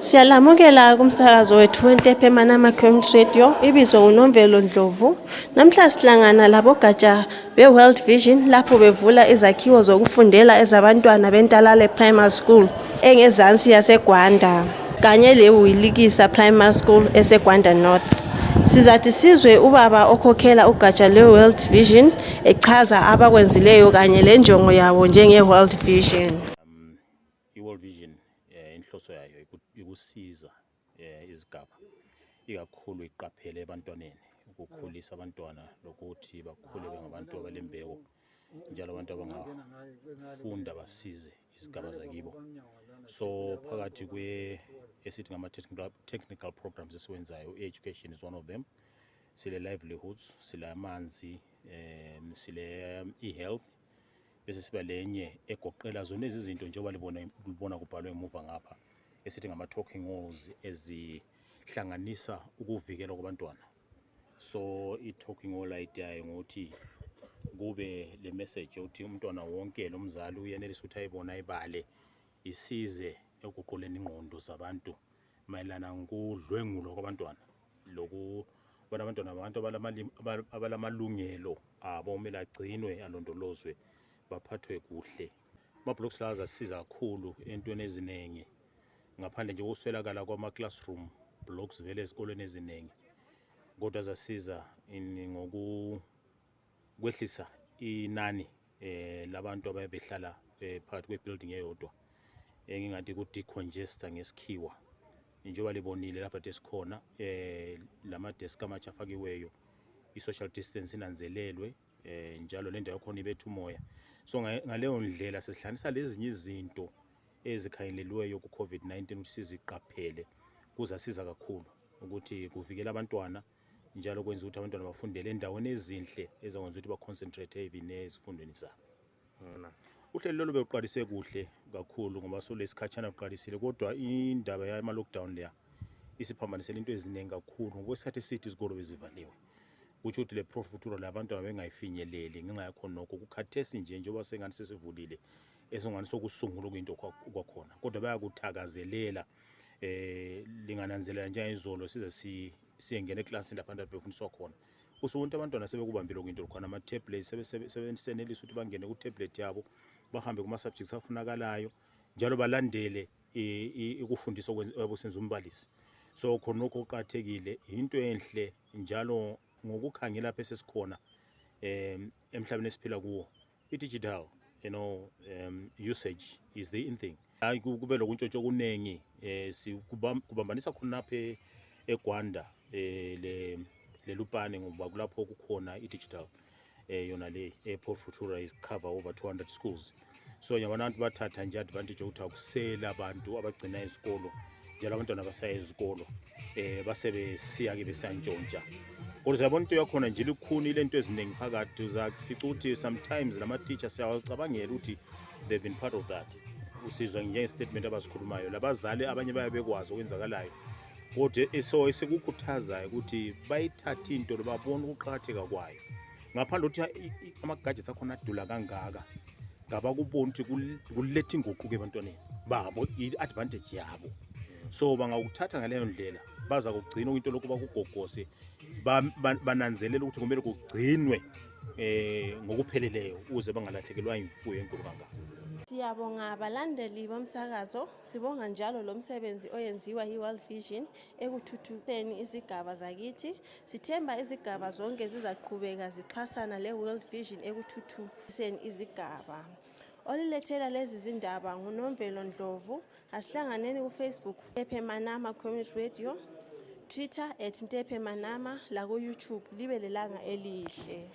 Siyalamukela kumsakazo wethu Ntepe-Manama Community Radio, ibizo uNomvelo Ndlovu. Namhla sihlangana labogatsha beWorld Vision lapho bevula izakhiwo zokufundela ezabantwana bentalale Primary School engezansi yaseGwanda kanye leithuthukisa Primary School eseGwanda North. Sizathi sizwe ubaba okhokhela ugatsha leWorld Vision echaza abakwenzileyo kanye lenjongo yabo njengeWorld Vision. IWorld Vision inhloso yayo ukusiza izigaba ikakhulu iqaphele ebantwaneni ukukhulisa abantwana lokuthi bakhule bengabantu abalembeko njalo abantu abangafunda basize izigaba zakibo. So phakathi esithi ngama technical programs esiwenzayo, education is one of them. Sile livelihoods, sile amanzi, sile e-health, bese siba lenye egoqela zona izinto njengoba libona kubhalwe emuva ngapha esithi ngama talking walls ezihlanganisa ukuvikela kwabantwana. So i-talking wall idea ngokuthi kube le message ukuthi umntwana wonke lo mzali uyenelisa ukuthi ayibona ayibale isize ekuqoleni ingqondo zabantu mayelana ngokudlwengulo kwabantwana lokhu abantwana abantu abalamalungelo abo kumele agcinwe alondolozwe baphathwe kuhle. Ama-blocks lawa azasiza kakhulu entweni eziningi ngaphandle nje ukuswelakala kwama-classroom blocks vele ezikolweni eziningi, kodwa azasiza ngokukwehlisa inani labantu ababehlala phakathi kwe-building eyodwa engingathi ku-decongesta ngesikhiwa. Njengoba libonile lapha esikhona lama-desk amatsha afakiweyo, i-social distance inanzelelwe njalo le ndawo yakhona ibetha umoya. So ngaleyo ndlela sesihlanganisa lezinye izinto ezikhangelelweyo ku-COVID-19 ukuthi siziqaphele kuzasiza kakhulu ukuthi kuvikela abantwana njalo kwenza ukuthi abantwana bafundele endaweni ezinhle ezakwenza ukuthi baconcentrate ezifundweni zabo. Uhlelo lolu beqalise kuhle kakhulu ngoba solesikhatshana uqalisile, kodwa indaba yama-lockdown leya isiphambanisela into eziningi kakhulu ngokwesikhathi esithi izikolo bezivaliwe. Kutsho ukuthi le profuturo labantwana bengayifinyeleli ngenxa yakho nokho kukhathesi nje njengoba sengani sesivulile esingani sokusungula okuyinto kwakhona, kodwa bayakuthakazelela lingananzelela njengezolo size siyengena eklasini lapha abantu befundiswa khona. Usumuntu abantwana sebekubambile okuyinto khona ama-tablets sebenelisa ukuthi bangene ku-tablet yabo bahambe kuma-subjects afunakalayo njalo balandele ukufundisa okusenza umbalisi. So khonokho kuqakathekile, into enhle njalo ngokukhangela lapha esesikhona emhlabeni esiphila kuwo i-digital usage is the in thing. Hayi kube lokuntshontsho okuningi kubambanisa khona lapha eGwanda lelupane ngoba kulapho kukhona i-digital yona le eProfutura is cover over 200 schools. So yabona abantu bathatha nje advantage ukuthi akusela abantu abagcina izikolo njalo abantwana basaya izikolo basebesiya ke besantshontsha. Kodwa siyabona into yakhona nje likhuni lento eziningi phakathi uzafica ukuthi sometimes lama-teachers siyawacabangela ukuthi they've been part of that. Usizwa njenge-statement abasikhulumayo labazali abanye bayabekwazi okwenzakalayo, kodwa so esikukhuthazayo ukuthi bayithathe into babone ukuqakatheka kwayo ngaphandle ukuthi ama-gadgets akhona adula kangaka ngabakubona ukuthi kuletha inguquko ebantwaneni babo, i-advantage yabo. So bangakuthatha ngaleyo ndlela baza kugcina into lokhu bakugogose bananzelela ukuthi kumele kugcinwe ngokupheleleyo ukuze bangalahlekelwa imfuyo enkulu kangaka. Siyabonga abalandeli bomsakazo, sibonga njalo lo msebenzi oyenziwa yiWorld Vision ekuthuthukeni izigaba zakithi. Sithemba izigaba zonke zizaqhubeka zixhasana leWorld Vision ekuthuthukiseni izigaba. Olilethela lezi zindaba nguNomvelo Ndlovu. Asihlanganeni kuFacebook Ntepe-Manama Community Radio, Twitter @Ntepe-Manama, la ku YouTube. Libe lelanga elihle.